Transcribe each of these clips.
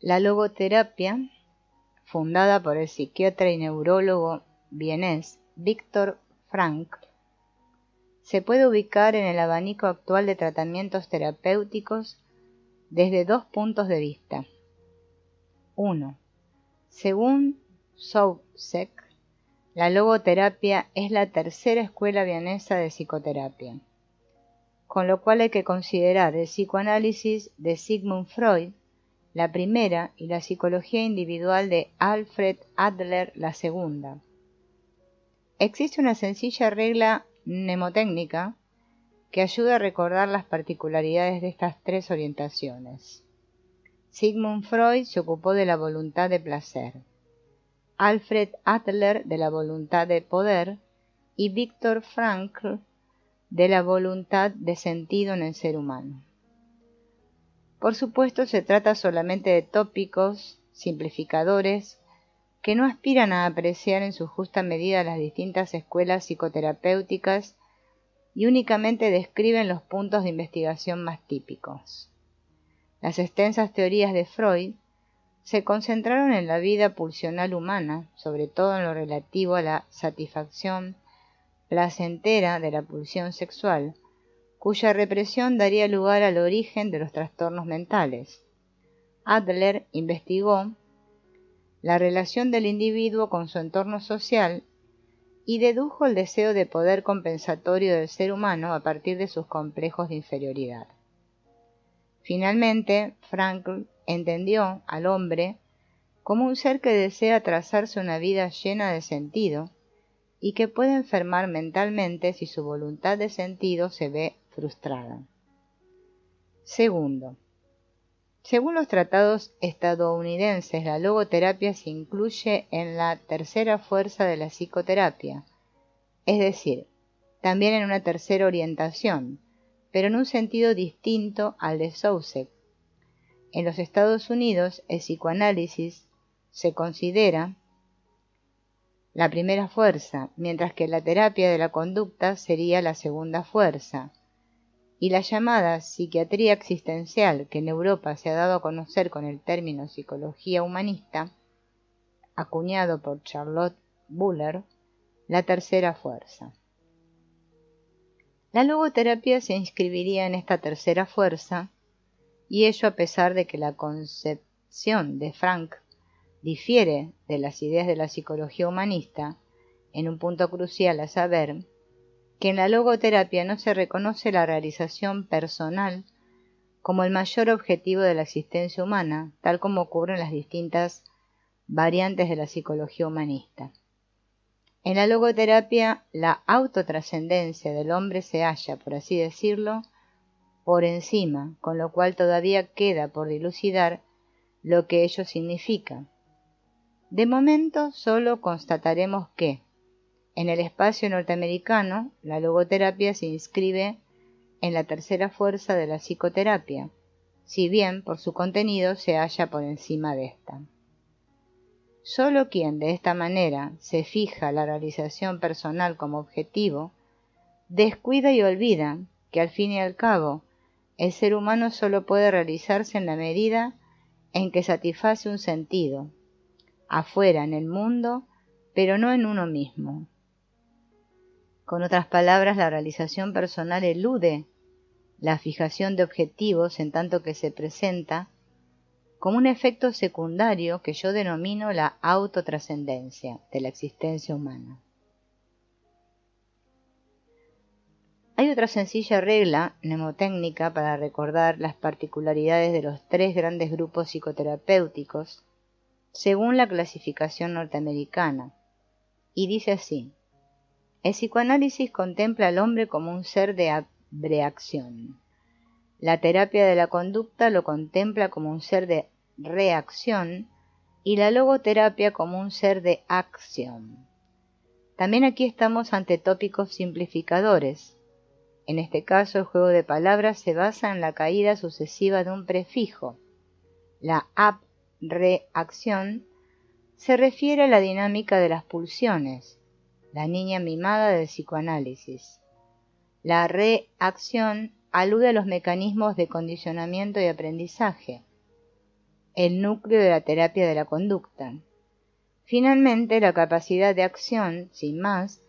La logoterapia, fundada por el psiquiatra y neurólogo vienés Viktor Frankl, se puede ubicar en el abanico actual de tratamientos terapéuticos desde dos puntos de vista. 1. Según Soucek, la logoterapia es la tercera escuela vienesa de psicoterapia, con lo cual hay que considerar el psicoanálisis de Sigmund Freud, la primera, y la psicología individual de Alfred Adler, la segunda. Existe una sencilla regla mnemotécnica que ayuda a recordar las particularidades de estas tres orientaciones. Sigmund Freud se ocupó de la voluntad de placer, Alfred Adler de la voluntad de poder y Viktor Frankl de la voluntad de sentido en el ser humano. Por supuesto, se trata solamente de tópicos simplificadores que no aspiran a apreciar en su justa medida las distintas escuelas psicoterapéuticas y únicamente describen los puntos de investigación más típicos. Las extensas teorías de Freud se concentraron en la vida pulsional humana, sobre todo en lo relativo a la satisfacción placentera de la pulsión sexual, cuya represión daría lugar al origen de los trastornos mentales. Adler investigó la relación del individuo con su entorno social y dedujo el deseo de poder compensatorio del ser humano a partir de sus complejos de inferioridad. Finalmente, Frankl entendió al hombre como un ser que desea trazarse una vida llena de sentido y que puede enfermar mentalmente si su voluntad de sentido se ve frustrada. Segundo, según los tratados estadounidenses, la logoterapia se incluye en la tercera fuerza de la psicoterapia, es decir, también en una tercera orientación, pero en un sentido distinto al de Soucek. En los Estados Unidos, el psicoanálisis se considera la primera fuerza, mientras que la terapia de la conducta sería la segunda fuerza, y la llamada psiquiatría existencial, que en Europa se ha dado a conocer con el término psicología humanista, acuñado por Charlotte Buller, la tercera fuerza. La logoterapia se inscribiría en esta tercera fuerza, y ello a pesar de que la concepción de Frankl difiere de las ideas de la psicología humanista en un punto crucial, a saber, que en la logoterapia no se reconoce la realización personal como el mayor objetivo de la existencia humana, tal como ocurre en las distintas variantes de la psicología humanista. En la logoterapia, la autotrascendencia del hombre se halla, por así decirlo, por encima, con lo cual todavía queda por dilucidar lo que ello significa. De momento, solo constataremos que, en el espacio norteamericano, la logoterapia se inscribe en la tercera fuerza de la psicoterapia, si bien por su contenido se halla por encima de esta. Solo quien de esta manera se fija la realización personal como objetivo, descuida y olvida que al fin y al cabo el ser humano solo puede realizarse en la medida en que satisface un sentido, afuera en el mundo, pero no en uno mismo. Con otras palabras, la realización personal elude la fijación de objetivos en tanto que se presenta como un efecto secundario que yo denomino la autotrascendencia de la existencia humana. Hay otra sencilla regla mnemotécnica para recordar las particularidades de los tres grandes grupos psicoterapéuticos según la clasificación norteamericana, y dice así: el psicoanálisis contempla al hombre como un ser de abreacción. La terapia de la conducta lo contempla como un ser de reacción y la logoterapia como un ser de acción. También aquí estamos ante tópicos simplificadores. En este caso, el juego de palabras se basa en la caída sucesiva de un prefijo. La abreacción se refiere a la dinámica de las pulsiones, la niña mimada del psicoanálisis. La reacción alude a los mecanismos de condicionamiento y aprendizaje. el núcleo de la terapia de la conducta. Finalmente, la capacidad de acción, sin más,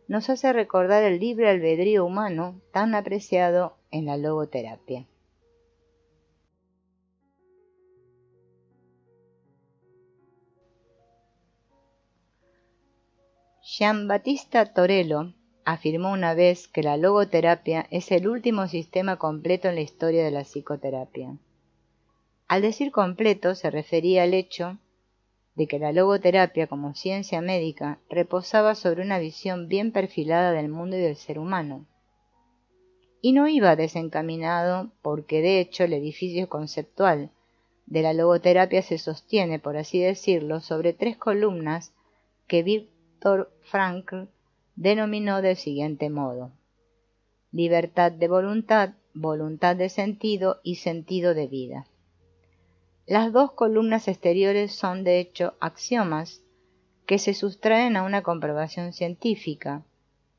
nos hace recordar el libre albedrío humano tan apreciado en la logoterapia. Giambattista Torello afirmó una vez que la logoterapia es el último sistema completo en la historia de la psicoterapia. Al decir completo se refería al hecho de que la logoterapia como ciencia médica reposaba sobre una visión bien perfilada del mundo y del ser humano. Y no iba desencaminado porque de hecho el edificio conceptual de la logoterapia se sostiene, por así decirlo, sobre 3 columnas que Viktor Frankl denominó del siguiente modo: libertad de voluntad, voluntad de sentido y sentido de vida. Las 2 columnas exteriores son de hecho axiomas que se sustraen a una comprobación científica,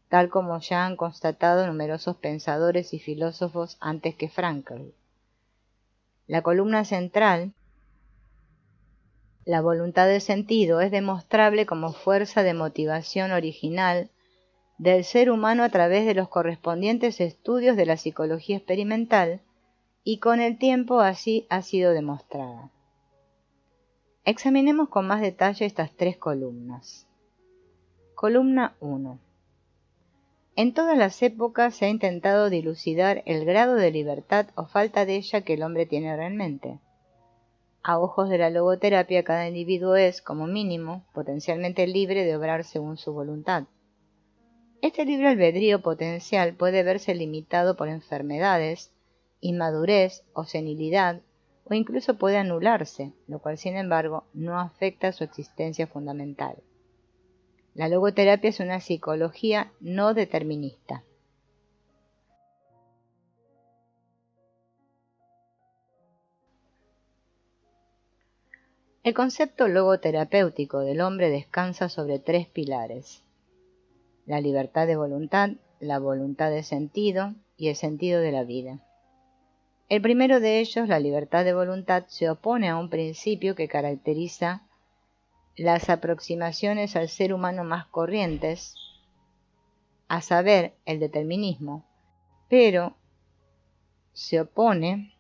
tal como ya han constatado numerosos pensadores y filósofos antes que Frankl. La columna central, la voluntad de sentido, es demostrable como fuerza de motivación original del ser humano a través de los correspondientes estudios de la psicología experimental, y con el tiempo así ha sido demostrada. Examinemos con más detalle estas 3 columnas. Columna 1. En todas las épocas se ha intentado dilucidar el grado de libertad o falta de ella que el hombre tiene realmente. A ojos de la logoterapia, cada individuo es, como mínimo, potencialmente libre de obrar según su voluntad. Este libre albedrío potencial puede verse limitado por enfermedades, inmadurez o senilidad, o incluso puede anularse, lo cual sin embargo no afecta su existencia fundamental. La logoterapia es una psicología no determinista. El concepto logoterapéutico del hombre descansa sobre 3 pilares: la libertad de voluntad, la voluntad de sentido y el sentido de la vida. El primero de ellos, la libertad de voluntad, se opone a un principio que caracteriza las aproximaciones al ser humano más corrientes, a saber, el determinismo, pero se opone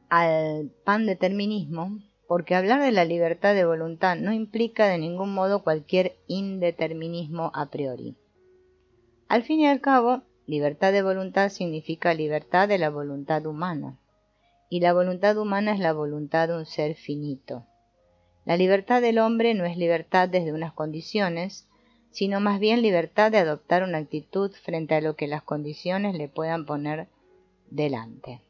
al pandeterminismo porque hablar de la libertad de voluntad no implica de ningún modo cualquier indeterminismo a priori. Al fin y al cabo, libertad de voluntad significa libertad de la voluntad humana, y la voluntad humana es la voluntad de un ser finito. La libertad del hombre no es libertad desde unas condiciones, sino más bien libertad de adoptar una actitud frente a lo que las condiciones le puedan poner delante.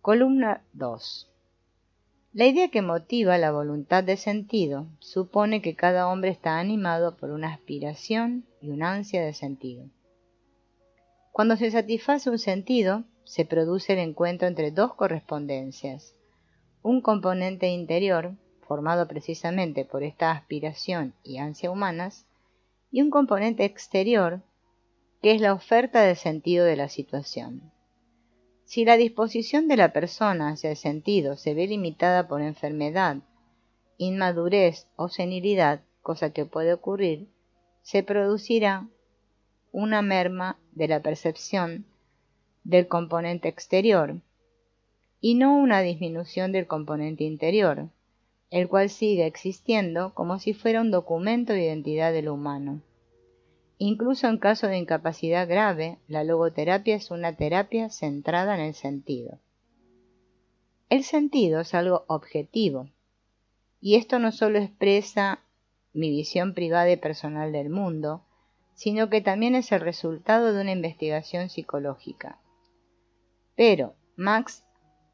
Columna 2. La idea que motiva la voluntad de sentido supone que cada hombre está animado por una aspiración y una ansia de sentido. Cuando se satisface un sentido, se produce el encuentro entre 2 correspondencias: un componente interior, formado precisamente por esta aspiración y ansia humanas, y un componente exterior, que es la oferta de sentido de la situación. Si la disposición de la persona hacia el sentido se ve limitada por enfermedad, inmadurez o senilidad, cosa que puede ocurrir, se producirá una merma de la percepción del componente exterior y no una disminución del componente interior, el cual sigue existiendo como si fuera un documento de identidad de lo humano. Incluso en caso de incapacidad grave, la logoterapia es una terapia centrada en el sentido. El sentido es algo objetivo, y esto no solo expresa mi visión privada y personal del mundo, sino que también es el resultado de una investigación psicológica. Pero Max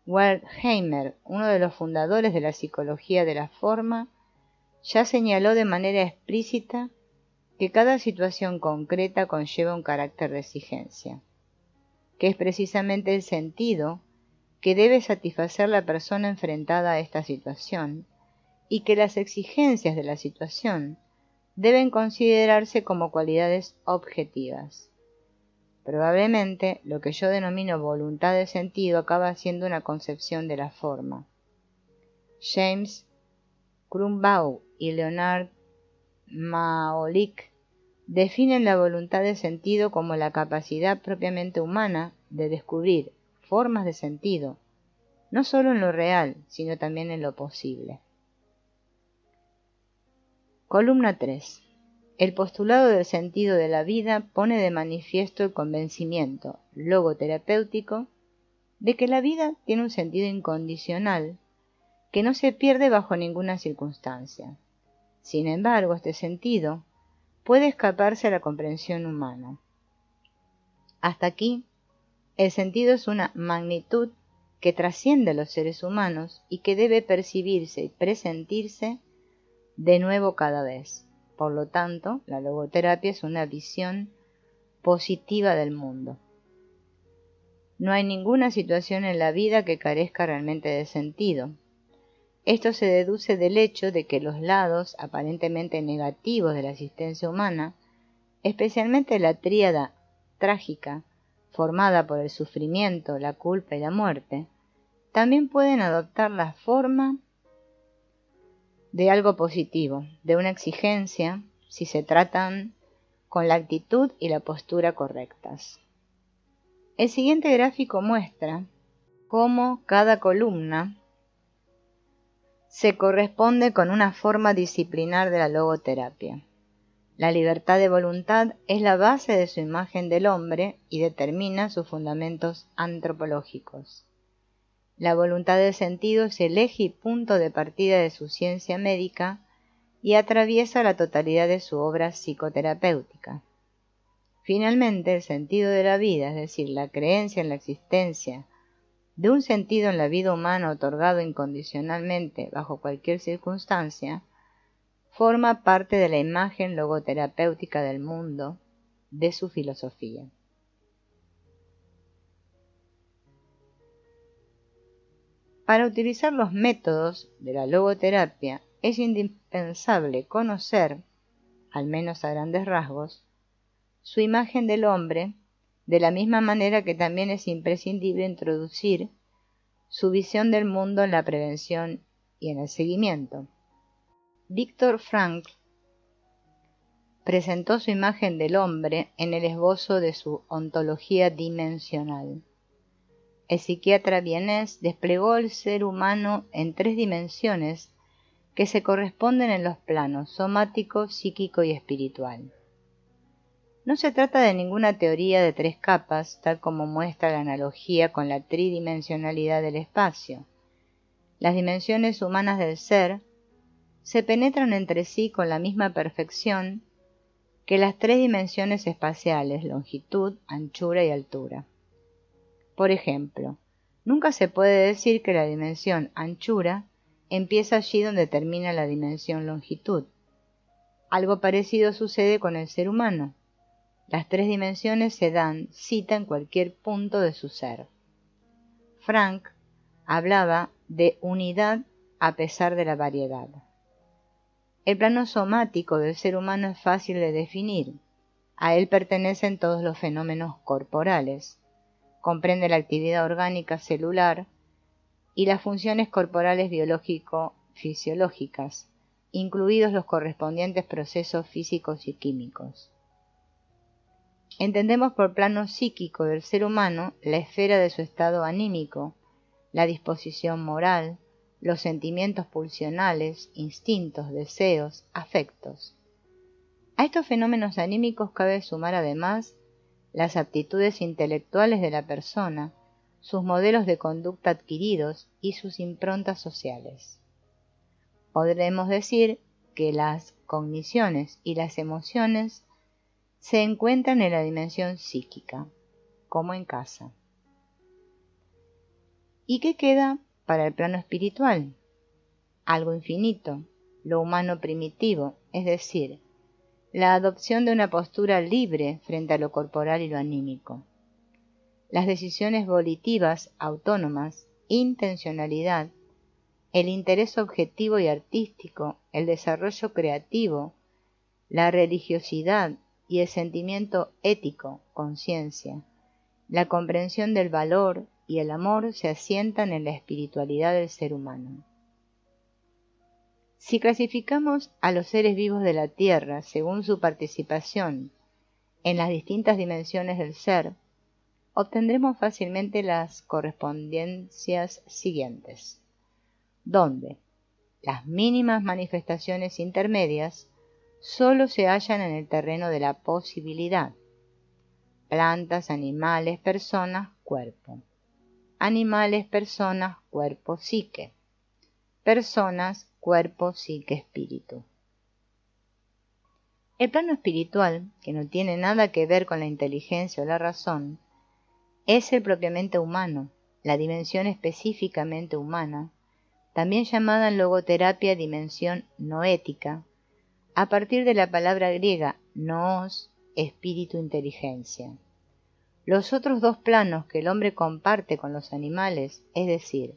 Wertheimer, uno de los fundadores de la psicología de la forma, ya señaló de manera explícita que cada situación concreta conlleva un carácter de exigencia, que es precisamente el sentido que debe satisfacer la persona enfrentada a esta situación, y que las exigencias de la situación deben considerarse como cualidades objetivas. Probablemente lo que yo denomino voluntad de sentido acaba siendo una concepción de la forma. James Crumbau y Leonard Maolic definen la voluntad de sentido como la capacidad propiamente humana de descubrir formas de sentido, no solo en lo real, sino también en lo posible. Columna 3. El postulado del sentido de la vida pone de manifiesto el convencimiento logoterapéutico de que la vida tiene un sentido incondicional que no se pierde bajo ninguna circunstancia. Sin embargo, este sentido puede escaparse a la comprensión humana. Hasta aquí, el sentido es una magnitud que trasciende a los seres humanos y que debe percibirse y presentirse de nuevo cada vez. Por lo tanto, la logoterapia es una visión positiva del mundo. No hay ninguna situación en la vida que carezca realmente de sentido. Esto se deduce del hecho de que los lados aparentemente negativos de la existencia humana, especialmente la tríada trágica formada por el sufrimiento, la culpa y la muerte, también pueden adoptar la forma de algo positivo, de una exigencia, si se tratan con la actitud y la postura correctas. El siguiente gráfico muestra cómo cada columna se corresponde con una forma disciplinar de la logoterapia. La libertad de voluntad es la base de su imagen del hombre y determina sus fundamentos antropológicos. La voluntad del sentido es el eje y punto de partida de su ciencia médica y atraviesa la totalidad de su obra psicoterapéutica. Finalmente, el sentido de la vida, es decir, la creencia en la existencia de un sentido en la vida humana otorgado incondicionalmente bajo cualquier circunstancia, forma parte de la imagen logoterapéutica del mundo, de su filosofía. Para utilizar los métodos de la logoterapia es indispensable conocer, al menos a grandes rasgos, su imagen del hombre, de la misma manera que también es imprescindible introducir su visión del mundo en la prevención y en el seguimiento. Viktor Frankl presentó su imagen del hombre en el esbozo de su ontología dimensional. El psiquiatra vienés desplegó el ser humano en 3 dimensiones que se corresponden en los planos somático, psíquico y espiritual. No se trata de ninguna teoría de 3 capas, tal como muestra la analogía con la tridimensionalidad del espacio. Las dimensiones humanas del ser se penetran entre sí con la misma perfección que las 3 dimensiones espaciales, longitud, anchura y altura. Por ejemplo, nunca se puede decir que la dimensión anchura empieza allí donde termina la dimensión longitud. Algo parecido sucede con el ser humano. Las 3 dimensiones se dan cita en cualquier punto de su ser. Frank hablaba de unidad a pesar de la variedad. El plano somático del ser humano es fácil de definir. A él pertenecen todos los fenómenos corporales. Comprende la actividad orgánica celular y las funciones corporales biológico-fisiológicas, incluidos los correspondientes procesos físicos y químicos. Entendemos por plano psíquico del ser humano la esfera de su estado anímico, la disposición moral, los sentimientos pulsionales, instintos, deseos, afectos. A estos fenómenos anímicos cabe sumar además las aptitudes intelectuales de la persona, sus modelos de conducta adquiridos y sus improntas sociales. Podremos decir que las cogniciones y las emociones se encuentran en la dimensión psíquica, como en casa. ¿Y qué queda para el plano espiritual? Algo infinito, lo humano primitivo, es decir, la adopción de una postura libre frente a lo corporal y lo anímico. Las decisiones volitivas, autónomas, intencionalidad, el interés objetivo y artístico, el desarrollo creativo, la religiosidad, y el sentimiento ético, conciencia, la comprensión del valor y el amor se asientan en la espiritualidad del ser humano. Si clasificamos a los seres vivos de la Tierra según su participación en las distintas dimensiones del ser, obtendremos fácilmente las correspondencias siguientes, donde las mínimas manifestaciones intermedias solo se hallan en el terreno de la posibilidad. Plantas, animales, personas, cuerpo. Animales, personas, cuerpo, psique. Personas, cuerpo, psique, espíritu. El plano espiritual, que no tiene nada que ver con la inteligencia o la razón, es el propiamente humano, la dimensión específicamente humana, también llamada en logoterapia dimensión noética, a partir de la palabra griega noos, espíritu, inteligencia. Los otros dos planos que el hombre comparte con los animales, es decir,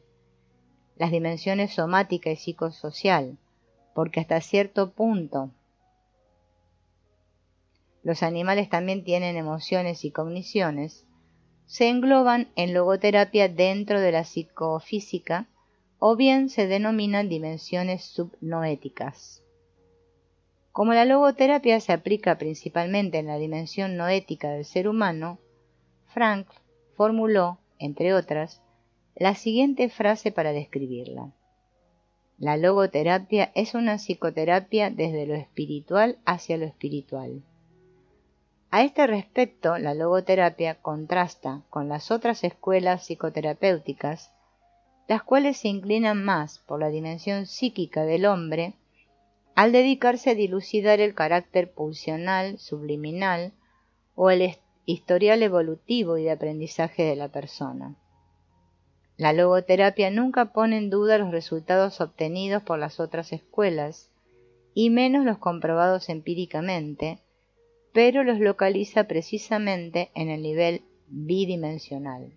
las dimensiones somática y psicosocial, porque hasta cierto punto los animales también tienen emociones y cogniciones, se engloban en logoterapia dentro de la psicofísica o bien se denominan dimensiones subnoéticas. Como la logoterapia se aplica principalmente en la dimensión noética del ser humano, Frank formuló, entre otras, la siguiente frase para describirla. La logoterapia es una psicoterapia desde lo espiritual hacia lo espiritual. A este respecto, la logoterapia contrasta con las otras escuelas psicoterapéuticas, las cuales se inclinan más por la dimensión psíquica del hombre al dedicarse a dilucidar el carácter pulsional, subliminal o el historial evolutivo y de aprendizaje de la persona. La logoterapia nunca pone en duda los resultados obtenidos por las otras escuelas, y menos los comprobados empíricamente, pero los localiza precisamente en el nivel bidimensional.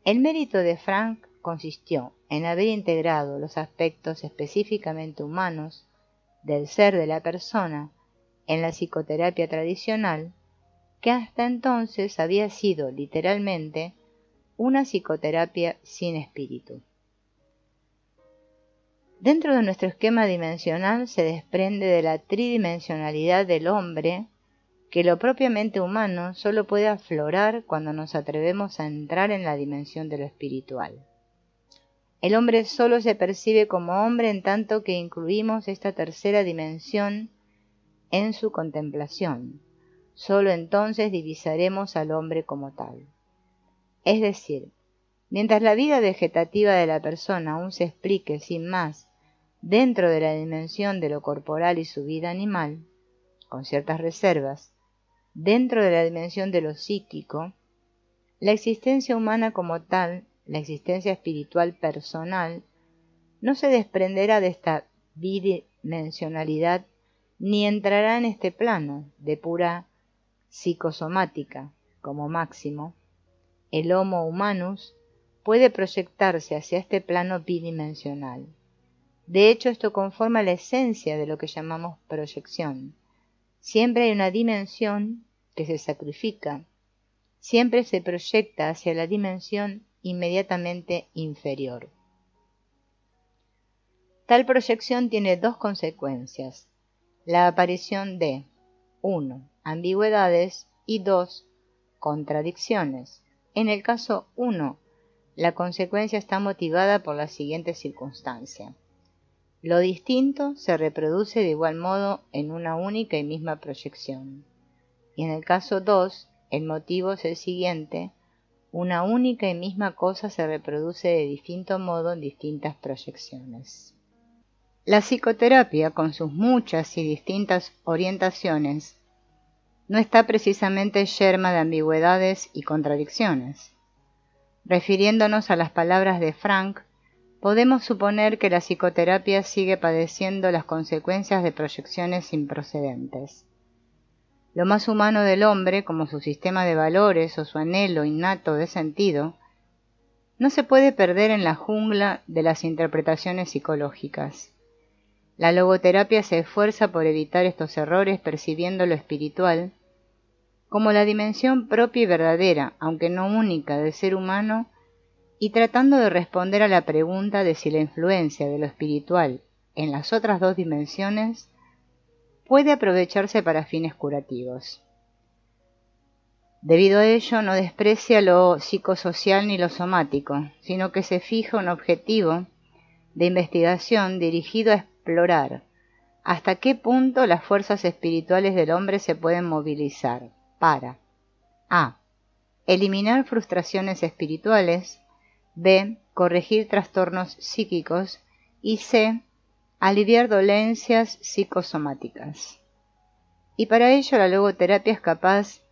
El mérito de Frank consistió en haber integrado los aspectos específicamente humanos del ser de la persona en la psicoterapia tradicional, que hasta entonces había sido literalmente una psicoterapia sin espíritu. Dentro de nuestro esquema dimensional se desprende de la tridimensionalidad del hombre que lo propiamente humano solo puede aflorar cuando nos atrevemos a entrar en la dimensión de lo espiritual. El hombre solo se percibe como hombre en tanto que incluimos esta tercera dimensión en su contemplación. Solo entonces divisaremos al hombre como tal. Es decir, mientras la vida vegetativa de la persona aún se explique sin más dentro de la dimensión de lo corporal y su vida animal, con ciertas reservas, dentro de la dimensión de lo psíquico, la existencia humana como tal, la existencia espiritual personal, no se desprenderá de esta bidimensionalidad ni entrará en este plano de pura psicosomática. Como máximo, el Homo humanus puede proyectarse hacia este plano bidimensional. De hecho, esto conforma la esencia de lo que llamamos proyección. Siempre hay una dimensión que se sacrifica, siempre se proyecta hacia la dimensión inmediatamente inferior. Tal proyección tiene dos consecuencias: la aparición de 1. Ambigüedades y 2. Contradicciones. En el caso 1, la consecuencia está motivada por la siguiente circunstancia. Lo distinto se reproduce de igual modo en una única y misma proyección. Y en el caso 2, el motivo es el siguiente: una única y misma cosa se reproduce de distinto modo en distintas proyecciones. La psicoterapia, con sus muchas y distintas orientaciones, no está precisamente yerma de ambigüedades y contradicciones. Refiriéndonos a las palabras de Frank, podemos suponer que la psicoterapia sigue padeciendo las consecuencias de proyecciones improcedentes. Lo más humano del hombre, como su sistema de valores o su anhelo innato de sentido, no se puede perder en la jungla de las interpretaciones psicológicas. La logoterapia se esfuerza por evitar estos errores percibiendo lo espiritual como la dimensión propia y verdadera, aunque no única, del ser humano, y tratando de responder a la pregunta de si la influencia de lo espiritual en las otras dos dimensiones puede aprovecharse para fines curativos. Debido a ello, no desprecia lo psicosocial ni lo somático, sino que se fija un objetivo de investigación dirigido a explorar hasta qué punto las fuerzas espirituales del hombre se pueden movilizar para a. eliminar frustraciones espirituales, b. corregir trastornos psíquicos y c. aliviar dolencias psicosomáticas. Y para ello la logoterapia es capaz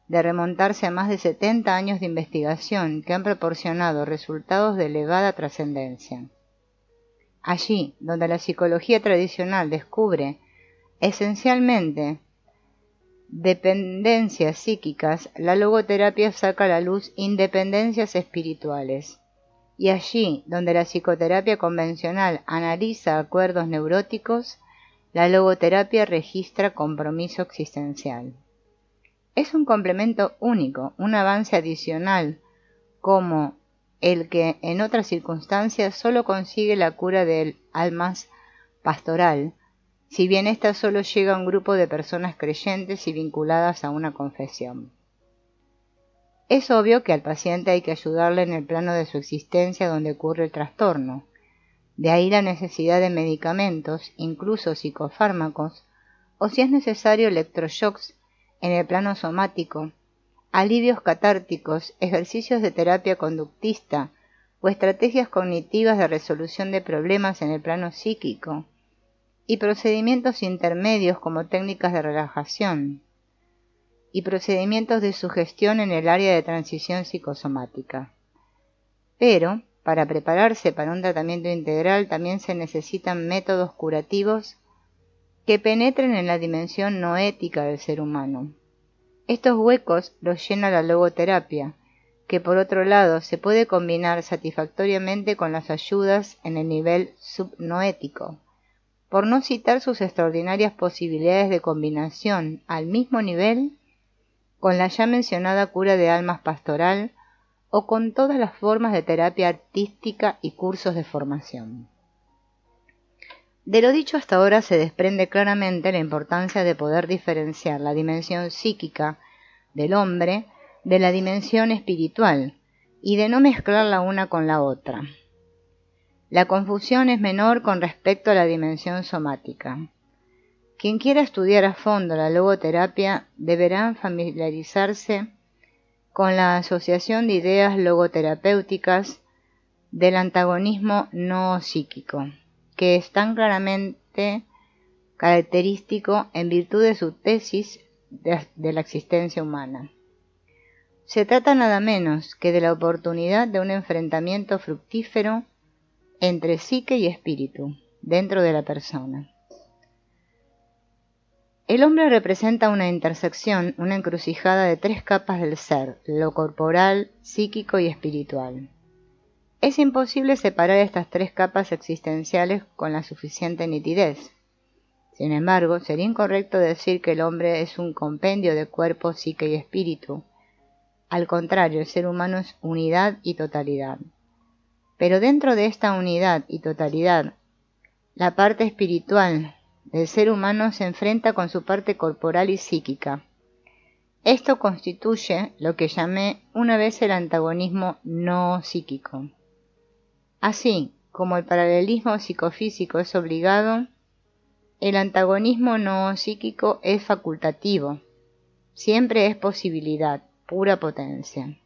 de remontarse a más de 70 años de investigación que han proporcionado resultados de elevada trascendencia. Allí donde la psicología tradicional descubre esencialmente dependencias psíquicas, la logoterapia saca a la luz independencias espirituales. Y allí donde la psicoterapia convencional analiza acuerdos neuróticos, la logoterapia registra compromiso existencial. Es un complemento único, un avance adicional, como el que en otras circunstancias solo consigue la cura del almas pastoral, si bien ésta solo llega a un grupo de personas creyentes y vinculadas a una confesión. Es obvio que al paciente hay que ayudarle en el plano de su existencia donde ocurre el trastorno. De ahí la necesidad de medicamentos, incluso psicofármacos, o si es necesario electroshocks en el plano somático, alivios catárticos, ejercicios de terapia conductista o estrategias cognitivas de resolución de problemas en el plano psíquico, y procedimientos intermedios como técnicas de relajación, y procedimientos de sugestión en el área de transición psicosomática. Pero, para prepararse para un tratamiento integral también se necesitan métodos curativos que penetren en la dimensión noética del ser humano. Estos huecos los llena la logoterapia, que por otro lado se puede combinar satisfactoriamente con las ayudas en el nivel subnoético, por no citar sus extraordinarias posibilidades de combinación al mismo nivel con la ya mencionada cura de almas pastoral o con todas las formas de terapia artística y cursos de formación. De lo dicho hasta ahora se desprende claramente la importancia de poder diferenciar la dimensión psíquica del hombre de la dimensión espiritual y de no mezclar la una con la otra. La confusión es menor con respecto a la dimensión somática. Quien quiera estudiar a fondo la logoterapia deberá familiarizarse con la asociación de ideas logoterapéuticas del antagonismo no-psíquico, que es tan claramente característico en virtud de su tesis de la existencia humana. Se trata nada menos que de la oportunidad de un enfrentamiento fructífero entre psique y espíritu, dentro de la persona. El hombre representa una intersección, una encrucijada de tres capas del ser, lo corporal, psíquico y espiritual. Es imposible separar estas tres capas existenciales con la suficiente nitidez. Sin embargo, sería incorrecto decir que el hombre es un compendio de cuerpo, psique y espíritu. Al contrario, el ser humano es unidad y totalidad. Pero dentro de esta unidad y totalidad, la parte espiritual del ser humano se enfrenta con su parte corporal y psíquica. Esto constituye lo que llamé una vez el antagonismo no psíquico. Así como el paralelismo psicofísico es obligado, el antagonismo no psíquico es facultativo. Siempre es posibilidad, pura potencia.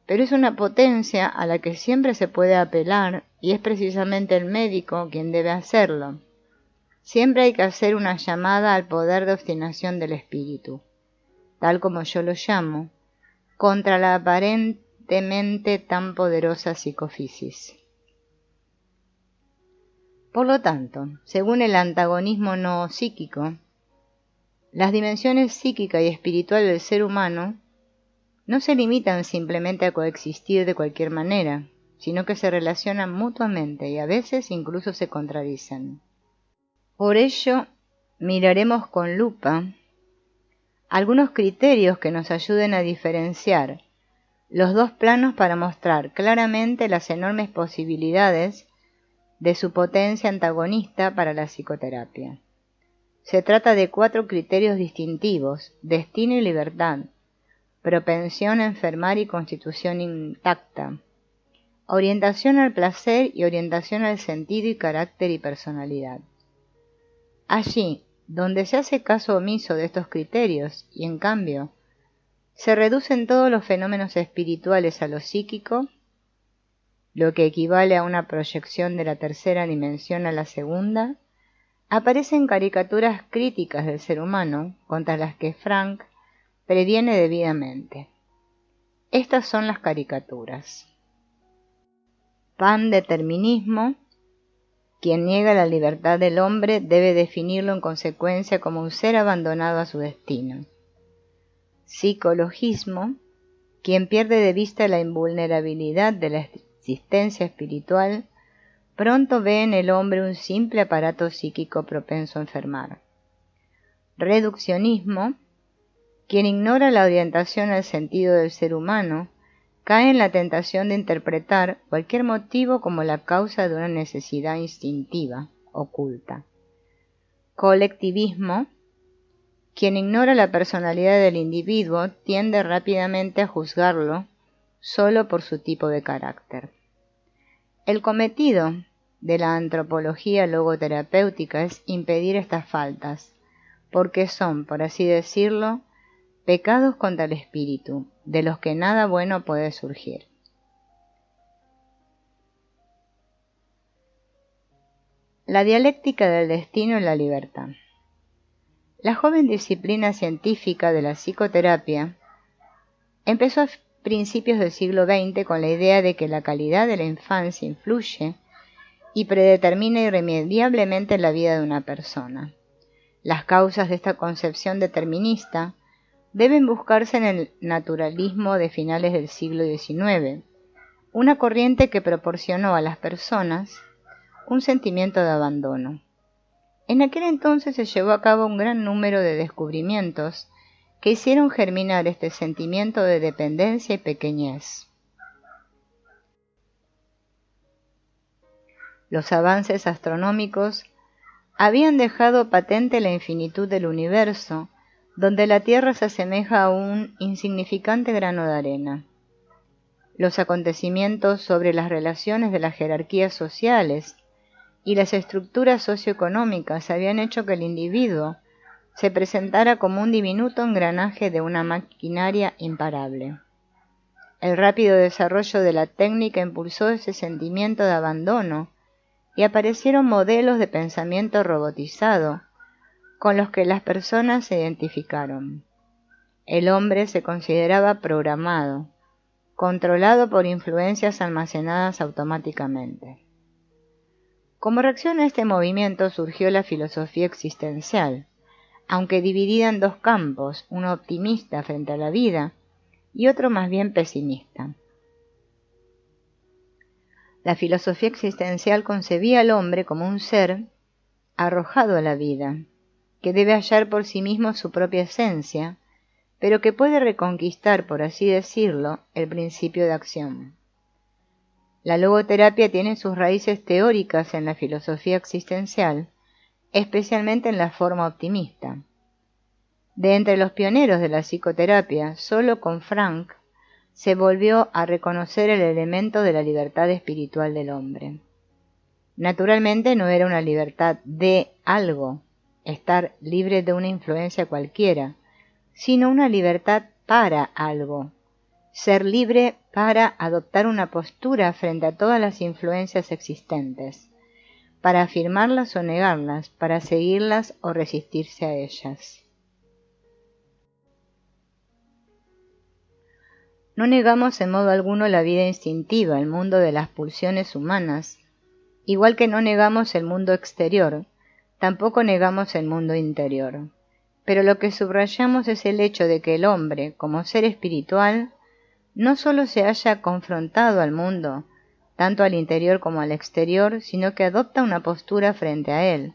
Pero es una potencia a la que siempre se puede apelar y es precisamente el médico quien debe hacerlo. Siempre hay que hacer una llamada al poder de obstinación del espíritu, tal como yo lo llamo, contra la aparentemente tan poderosa psicofisis. Por lo tanto, según el antagonismo no psíquico, las dimensiones psíquica y espiritual del ser humano no se limitan simplemente a coexistir de cualquier manera, sino que se relacionan mutuamente y a veces incluso se contradicen. Por ello, miraremos con lupa algunos criterios que nos ayuden a diferenciar los dos planos para mostrar claramente las enormes posibilidades de su potencia antagonista para la psicoterapia. Se trata de 4 criterios distintivos: destino y libertad, propensión a enfermar y constitución intacta, orientación al placer y orientación al sentido y carácter y personalidad. Allí donde se hace caso omiso de estos criterios y en cambio se reducen todos los fenómenos espirituales a lo psíquico, lo que equivale a una proyección de la tercera dimensión a la segunda, aparecen caricaturas críticas del ser humano contra las que Frank previene debidamente. Estas son las caricaturas. Pandeterminismo. Quien niega la libertad del hombre debe definirlo en consecuencia como un ser abandonado a su destino. Psicologismo. Quien pierde de vista la invulnerabilidad de la existencia espiritual, pronto ve en el hombre un simple aparato psíquico propenso a enfermar. Reduccionismo. Quien ignora la orientación al sentido del ser humano, cae en la tentación de interpretar cualquier motivo como la causa de una necesidad instintiva, oculta. Colectivismo. Quien ignora la personalidad del individuo tiende rápidamente a juzgarlo solo por su tipo de carácter. El cometido de la antropología logoterapéutica es impedir estas faltas, porque son, por así decirlo, pecados contra el espíritu, de los que nada bueno puede surgir. La dialéctica del destino y la libertad. La joven disciplina científica de la psicoterapia empezó a principios del siglo XX con la idea de que la calidad de la infancia influye y predetermina irremediablemente la vida de una persona. Las causas de esta concepción determinista deben buscarse en el naturalismo de finales del siglo XIX, una corriente que proporcionó a las personas un sentimiento de abandono. En aquel entonces se llevó a cabo un gran número de descubrimientos que hicieron germinar este sentimiento de dependencia y pequeñez. Los avances astronómicos habían dejado patente la infinitud del universo, donde la Tierra se asemeja a un insignificante grano de arena. Los acontecimientos sobre las relaciones de las jerarquías sociales y las estructuras socioeconómicas habían hecho que el individuo se presentara como un diminuto engranaje de una maquinaria imparable. El rápido desarrollo de la técnica impulsó ese sentimiento de abandono y aparecieron modelos de pensamiento robotizado con los que las personas se identificaron. El hombre se consideraba programado, controlado por influencias almacenadas automáticamente. Como reacción a este movimiento surgió la filosofía existencial, aunque dividida en 2 campos, uno optimista frente a la vida y otro más bien pesimista. La filosofía existencial concebía al hombre como un ser arrojado a la vida, que debe hallar por sí mismo su propia esencia, pero que puede reconquistar, por así decirlo, el principio de acción. La logoterapia tiene sus raíces teóricas en la filosofía existencial, especialmente en la forma optimista. De entre los pioneros de la psicoterapia, solo con Frank se volvió a reconocer el elemento de la libertad espiritual del hombre. Naturalmente no era una libertad de algo, estar libre de una influencia cualquiera, sino una libertad para algo, ser libre para adoptar una postura frente a todas las influencias existentes, para afirmarlas o negarlas, para seguirlas o resistirse a ellas. No negamos en modo alguno la vida instintiva, el mundo de las pulsiones humanas, igual que no negamos el mundo exterior, tampoco negamos el mundo interior. Pero lo que subrayamos es el hecho de que el hombre, como ser espiritual, no solo se haya confrontado al mundo, tanto al interior como al exterior, sino que adopta una postura frente a él,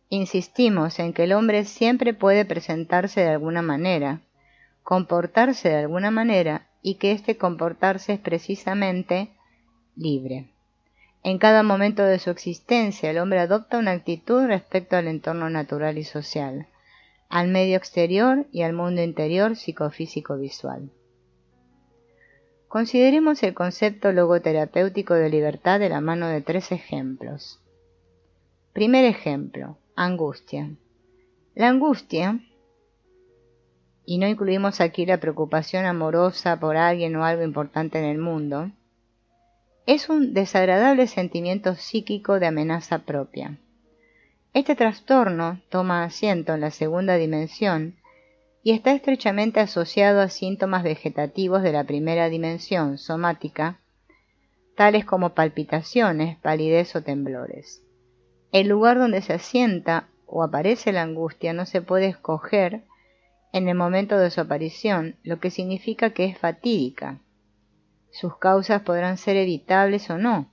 Insistimos en que el hombre siempre puede presentarse de alguna manera, comportarse de alguna manera, y que este comportarse es precisamente libre. En cada momento de su existencia, el hombre adopta una actitud respecto al entorno natural y social, al medio exterior y al mundo interior psicofísico-visual. Consideremos el concepto logoterapéutico de libertad de la mano de 3 ejemplos. Primer ejemplo, angustia. La angustia, y no incluimos aquí la preocupación amorosa por alguien o algo importante en el mundo, es un desagradable sentimiento psíquico de amenaza propia. Este trastorno toma asiento en la segunda dimensión y está estrechamente asociado a síntomas vegetativos de la primera dimensión somática, tales como palpitaciones, palidez o temblores. El lugar donde se asienta o aparece la angustia no se puede escoger en el momento de su aparición, lo que significa que es fatídica. Sus causas podrán ser evitables o no,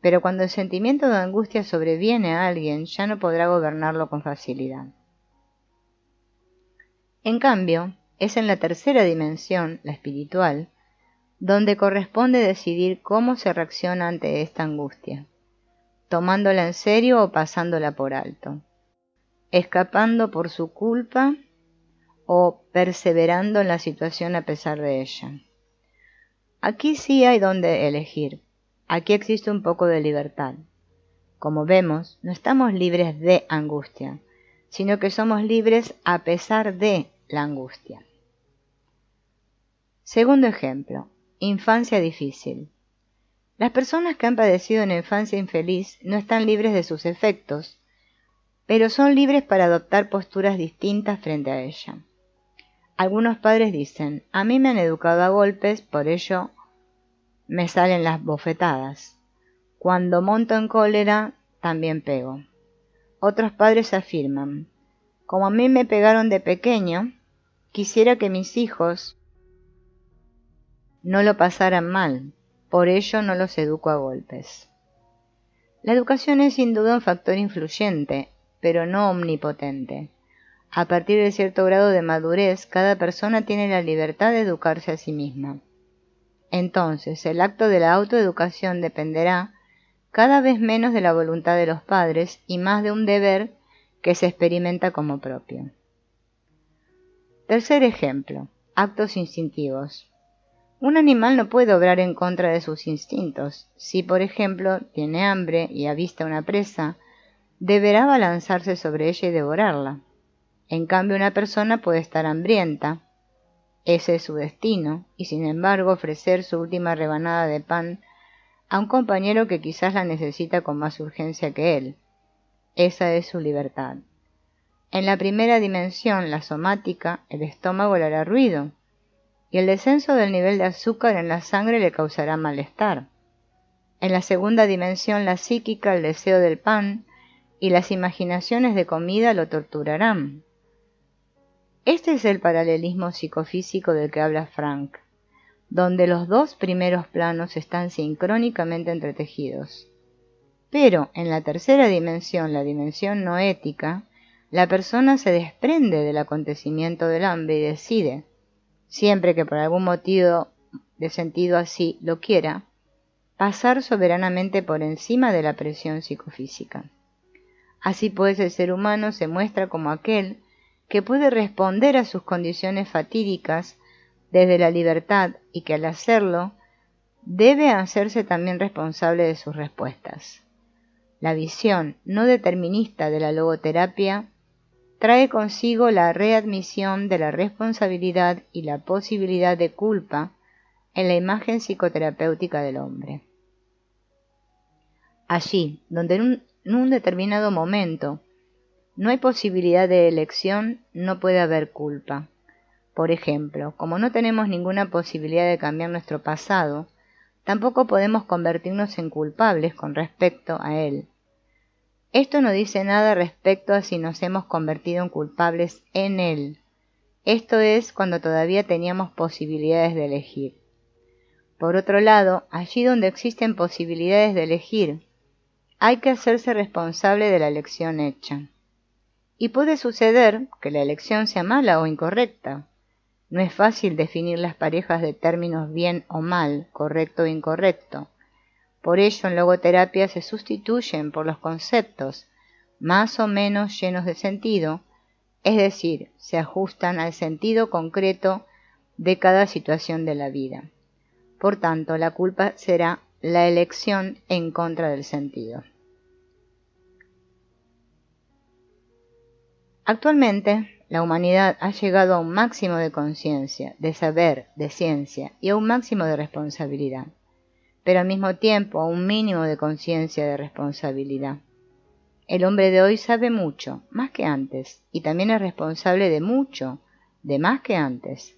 pero cuando el sentimiento de angustia sobreviene a alguien, ya no podrá gobernarlo con facilidad. En cambio, es en la tercera dimensión, la espiritual, donde corresponde decidir cómo se reacciona ante esta angustia, tomándola en serio o pasándola por alto, escapando por su culpa o perseverando en la situación a pesar de ella. Aquí sí hay donde elegir. Aquí existe un poco de libertad. Como vemos, no estamos libres de angustia, sino que somos libres a pesar de la angustia. Segundo ejemplo, infancia difícil. Las personas que han padecido una infancia infeliz no están libres de sus efectos, pero son libres para adoptar posturas distintas frente a ella. Algunos padres dicen, a mí me han educado a golpes, por ello me salen las bofetadas. Cuando monto en cólera, también pego. Otros padres afirman, como a mí me pegaron de pequeño, quisiera que mis hijos no lo pasaran mal, por ello no los educo a golpes. La educación es sin duda un factor influyente, pero no omnipotente. A partir de cierto grado de madurez, cada persona tiene la libertad de educarse a sí misma. Entonces, el acto de la autoeducación dependerá cada vez menos de la voluntad de los padres y más de un deber que se experimenta como propio. Tercer ejemplo, actos instintivos. Un animal no puede obrar en contra de sus instintos. Si, por ejemplo, tiene hambre y avista una presa, deberá abalanzarse sobre ella y devorarla. En cambio, una persona puede estar hambrienta, ese es su destino, y sin embargo ofrecer su última rebanada de pan a un compañero que quizás la necesita con más urgencia que él. Esa es su libertad. En la primera dimensión, la somática, el estómago le hará ruido, y el descenso del nivel de azúcar en la sangre le causará malestar. En la segunda dimensión, la psíquica, el deseo del pan y las imaginaciones de comida lo torturarán. Este es el paralelismo psicofísico del que habla Frank, donde los dos primeros planos están sincrónicamente entretejidos. Pero en la tercera dimensión, la dimensión no ética, la persona se desprende del acontecimiento del hambre y decide, siempre que por algún motivo de sentido así lo quiera, pasar soberanamente por encima de la presión psicofísica. Así pues, el ser humano se muestra como aquel que puede responder a sus condiciones fatídicas desde la libertad y que al hacerlo debe hacerse también responsable de sus respuestas. La visión no determinista de la logoterapia trae consigo la readmisión de la responsabilidad y la posibilidad de culpa en la imagen psicoterapéutica del hombre. Allí, donde en un determinado momento no hay posibilidad de elección, no puede haber culpa. Por ejemplo, como no tenemos ninguna posibilidad de cambiar nuestro pasado, tampoco podemos convertirnos en culpables con respecto a él. Esto no dice nada respecto a si nos hemos convertido en culpables en él. Esto es cuando todavía teníamos posibilidades de elegir. Por otro lado, allí donde existen posibilidades de elegir, hay que hacerse responsable de la elección hecha. Y puede suceder que la elección sea mala o incorrecta. No es fácil definir las parejas de términos bien o mal, correcto o incorrecto. Por ello, en logoterapia se sustituyen por los conceptos más o menos llenos de sentido, es decir, se ajustan al sentido concreto de cada situación de la vida. Por tanto, la culpa será la elección en contra del sentido. Actualmente, la humanidad ha llegado a un máximo de conciencia, de saber, de ciencia y a un máximo de responsabilidad, pero al mismo tiempo a un mínimo de conciencia de responsabilidad. El hombre de hoy sabe mucho, más que antes, y también es responsable de mucho, de más que antes.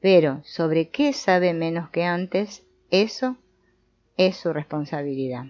Pero, ¿sobre qué sabe menos que antes? Eso es su responsabilidad.